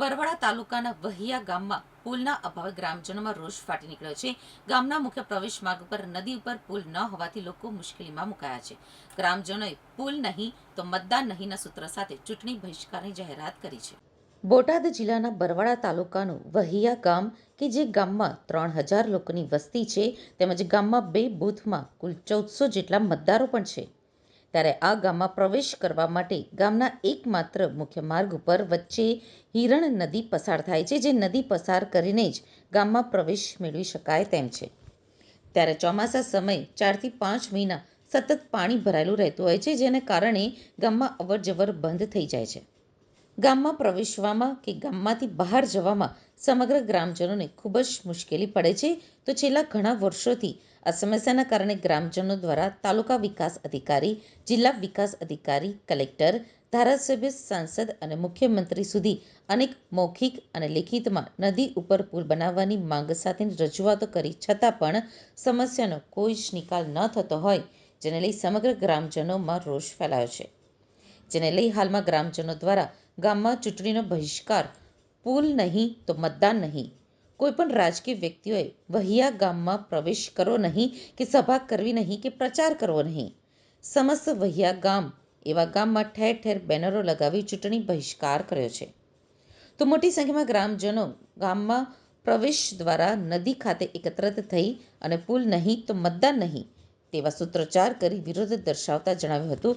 બરવાડા તાલુકાના વહિયા ગામમાં પુલના અભાવે ગ્રામજનોમાં રોષ ફાટી નીકળ્યો છે. ગામના મુખ્ય પ્રવેશ માર્ગ પર નદી ઉપર પુલ ન હોવાથી લોકો મુશ્કેલીમાં મુકાયા છે. ગ્રામજનોએ પુલ નહીં તો મતદાન નહીંના સૂત્ર સાથે ચૂંટણી બહિષ્કારની જાહેરાત કરી છે. બોટાદ જિલ્લાના બરવાડા તાલુકાનું વહિયા ગામ કે જે ગામમાં 3000 લોકોની વસ્તી છે તેમજ ગામમાં 2 બૂથમાં કુલ 1400 જેટલા મતદારો પણ છે. ત્યારે આ ગામમાં પ્રવેશ કરવા માટે ગામના એકમાત્ર મુખ્ય માર્ગ ઉપર વચ્ચે હિરણ નદી પસાર થાય છે, જે નદી પસાર કરીને જ ગામમાં પ્રવેશ મેળવી શકાય તેમ છે. ત્યારે ચોમાસા સમયે 4 થી 5 મહિના સતત પાણી ભરાયેલું રહેતું હોય છે, જેને કારણે ગામમાં અવરજવર બંધ થઈ જાય છે. ગામમાં પ્રવેશવામાં કે ગામમાંથી બહાર જવામાં સમગ્ર ગ્રામજનોને ખૂબ જ મુશ્કેલી પડે છે. તો છેલ્લા ઘણા વર્ષોથી આ સમસ્યાના કારણે ગ્રામજનો દ્વારા તાલુકા વિકાસ અધિકારી, જિલ્લા વિકાસ અધિકારી, કલેક્ટર, ધારાસભ્ય, સાંસદ અને મુખ્યમંત્રી સુધી અનેક મૌખિક અને લેખિતમાં નદી ઉપર પુલ બનાવવાની માંગ સાથેની રજૂઆતો કરી છતાં પણ સમસ્યાનો કોઈ જ નિકાલ ન થતો હોય, જેને લઈ સમગ્ર ગ્રામજનોમાં રોષ ફેલાયો છે. જેને લઈ હાલમાં ગ્રામજનો દ્વારા ગામમાં ચૂંટણીનો બહિષ્કાર, પુલ નહીં તો મતદાન નહીં, કોઈપણ રાજકીય વ્યક્તિઓએ વહિયા ગામમાં પ્રવેશ કરવો નહીં કે સભા કરવી નહીં કે પ્રચાર કરવો નહીં. સમસ્ત વહિયા ગામ એવા ગામમાં ઠેર ઠેર બેનરો લગાવી ચૂંટણી બહિષ્કાર કર્યો છે. તો મોટી સંખ્યામાં ગ્રામજનો ગામમાં પ્રવેશ દ્વારા નદી ખાતે એકત્રિત થઈ અને પુલ નહીં તો મતદાન નહીં તેવા સૂત્રોચ્ચાર કરી વિરોધ દર્શાવતા જણાવ્યું હતું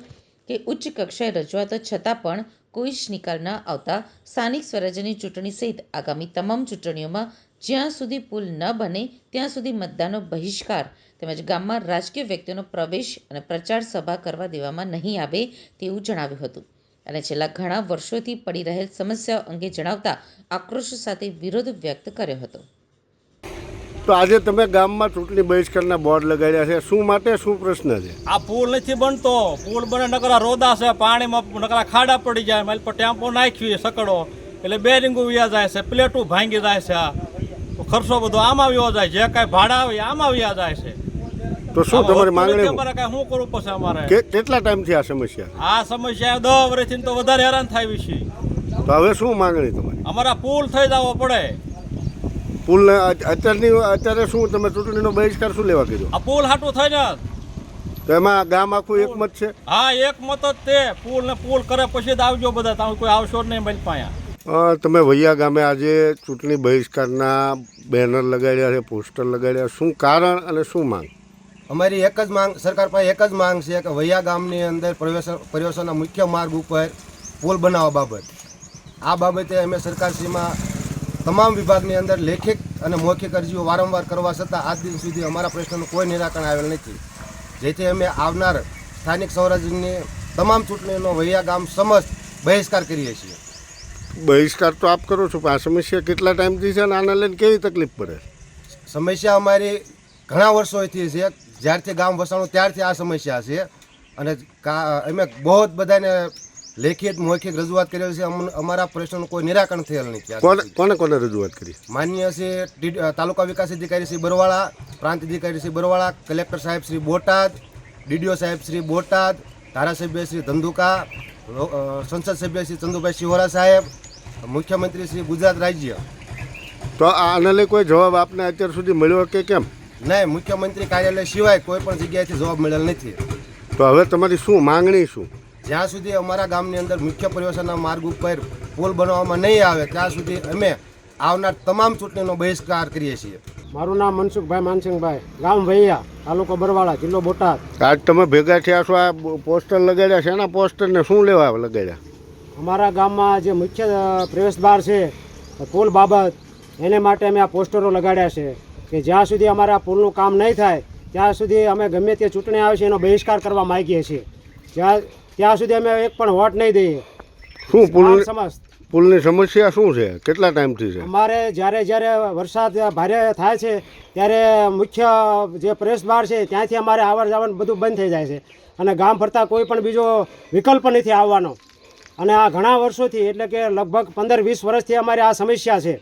કે ઉચ્ચ કક્ષાએ રજૂઆતો છતાં પણ કોઈ જ નિકાલ ન આવતા સ્થાનિક સ્વરાજ્યની ચૂંટણી સહિત આગામી તમામ ચૂંટણીઓમાં જ્યાં સુધી પુલ ન બને ત્યાં સુધી મતદાનનો બહિષ્કાર તેમજ ગામમાં રાજકીય વ્યક્તિઓનો પ્રવેશ અને પ્રચાર સભા કરવા દેવામાં નહીં આવે તેવું જણાવ્યું હતું. અને છેલ્લા ઘણા વર્ષોથી પડી રહેલ સમસ્યાઓ અંગે જણાવતા આક્રોશ સાથે વિરોધ વ્યક્ત કર્યો હતો. તો આજે તમે ગામમાં ચૂંટણી બહિષ્કારના બોર્ડ લગાડ્યા છે, શું માટે, શું પ્રશ્ન છે? આ પુલ નથી બનતો. પુલ બને નકરા રોદા છે, પાણીમાં નકરા ખાડા પડી જાય, મારી પર ટેમ્પો નાખી સકડો એટલે બેરિંગો વ્યા જાય છે, પ્લેટો ભાંગી જાય છે, ખર્ચો બધો આમાં વ્યો જાય, જે કાંઈ ભાડા આવે આમાં વ્યા જાય છે. તો શું તમારી માંગણી? અમારે કાંઈ શું કરવું પડશે? અમારે કેટલા ટાઈમથી આ સમસ્યા? આ સમસ્યા 10 વર્ષથી તો વધારે હેરાન થાય છે. તો હવે શું માંગણી તમારી? અમારા પુલ થઈ જવો પડે. પુલ અત્યારે શું તમે ચૂંટણીનો બહિષ્કાર શું લેવા કીધું? આ પુલ હાટું થાય ને તો એમાં ગામ આખું એકમત છે? હા, એકમત જ તે. પુલ ને પુલ કરે પછી જ આવજો બધા, તમે કોઈ આવશો જ નહીં ભાઈ પાયા. તમે વૈયા ગામે આજે ચૂંટણી બહિષ્કારના બેનર લગાડ્યા છે, પોસ્ટર લગાડ્યા, શું કારણ અને શું માંગ? અમારી એક જ માંગ, સરકાર પાસે એક જ માંગ છે કે વૈયા ગામની અંદર પ્રવેશોના મુખ્ય માર્ગ ઉપર પુલ બનાવવા બાબત, આ બાબતે અમે સરકારશ્રીમાં તમામ વિભાગની અંદર લેખિત અને મૌખિક અરજીઓ વારંવાર કરવા છતાં આજ દિન સુધી અમારા પ્રશ્નનું કોઈ નિરાકરણ આવેલ નથી. જેથી અમે આવનાર સ્થાનિક સ્વરાજ્યની તમામ ચૂંટણીનો વૈયા ગામ સમસ્ત બહિષ્કાર કરીએ છીએ. બહિષ્કાર તો આપ કરો છો, પણ આ સમસ્યા કેટલા ટાઈમથી છે અને આને લઈને કેવી તકલીફ પડે? સમસ્યા અમારી ઘણા વર્ષોથી છે. જ્યારથી ગામ વસાણું ત્યારથી આ સમસ્યા છે અને અમે બહુ બધાને લેખિત મૌખિક રજૂઆત કરેલ છે. અમારા પ્રશ્નનું કોઈ નિરાકરણ થયેલ નથી. કોને રજૂઆત કરી? માન્ય શ્રી તાલુકા વિકાસ અધિકારી શ્રી બરવાળા, પ્રાંત અધિકારી શ્રી બરવાળા, કલેક્ટર સાહેબ શ્રી બોટાદ, ડીડીઓ સાહેબ શ્રી બોટાદ, ધારાસભ્ય શ્રી ધંધુકા, સંસદ સભ્ય શ્રી ચંદુભાઈ શિહોરા સાહેબ, મુખ્યમંત્રી શ્રી ગુજરાત રાજ્ય. તો આને લઈ કોઈ જવાબ આપને અત્યાર સુધી મળ્યો કે કેમ? નહીં, મુખ્યમંત્રી કાર્યાલય સિવાય કોઈ પણ જગ્યાએથી જવાબ મળેલ નથી. તો હવે તમારી શું માંગણી શું? જ્યાં સુધી અમારા ગામની અંદર મુખ્ય પ્રવેશના માર્ગ ઉપર પુલ બનાવવામાં નહીં આવે ત્યાં સુધી અમે આવનાર તમામ ચૂંટણીનો બહિષ્કાર કરીએ છીએ. મારું નામ મનસુખભાઈ માનસિંહભાઈ, ગામ વૈયા, તાલુકો બરવાળા, જિલ્લો બોટાદ. આજ તમે ભેગા થયા છો, આ પોસ્ટર લગાડ્યા છે, એના પોસ્ટરને શું લેવા લગાડ્યા? અમારા ગામમાં જે મુખ્ય પ્રવેશદ્વાર છે પુલ બાબત, એને માટે અમે આ પોસ્ટરો લગાડ્યા છે કે જ્યાં સુધી અમારા પુલનું કામ નહીં થાય ત્યાં સુધી અમે ગમે તે ચૂંટણી આવે છે એનો બહિષ્કાર કરવા માગીએ છીએ. ત્યાં સુધી અમે એક પણ વોટ નહીં દઈએ. શું પુલની સમસ્યા શું છે? કેટલા ટાઈમથી છે? અમારે જ્યારે વરસાદ ભારે થાય છે ત્યારે મુખ્ય જે પ્રવેશદ્વાર છે ત્યાંથી અમારે આવર જવાનું બધું બંધ થઈ જાય છે અને ગામ ફરતા કોઈ પણ બીજો વિકલ્પ નથી આવવાનો. અને આ ઘણા વર્ષોથી, એટલે કે લગભગ 15-20 વર્ષથી અમારી આ સમસ્યા છે.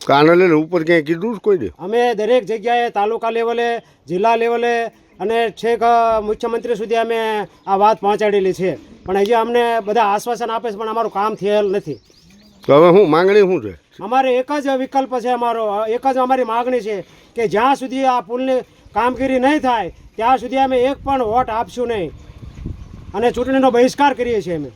આને લઈને ઉપર ક્યાંય કીધું કોઈ દે? અમે દરેક જગ્યાએ તાલુકા લેવલે, જિલ્લા લેવલે અને છેક મુખ્યમંત્રી સુધી અમે આ વાત પહોંચાડેલી છે, પણ હજી અમને બધા આશ્વાસન આપે છે પણ અમારું કામ થયેલ નથી. તો હવે શું માંગણી શું છે? અમારે એક જ વિકલ્પ છે, અમારો એક જ અમારી માગણી છે કે જ્યાં સુધી આ પુલની કામગીરી નહીં થાય ત્યાં સુધી અમે એક પણ વોટ આપશું નહીં અને ચૂંટણીનો બહિષ્કાર કરીએ છીએ અમે.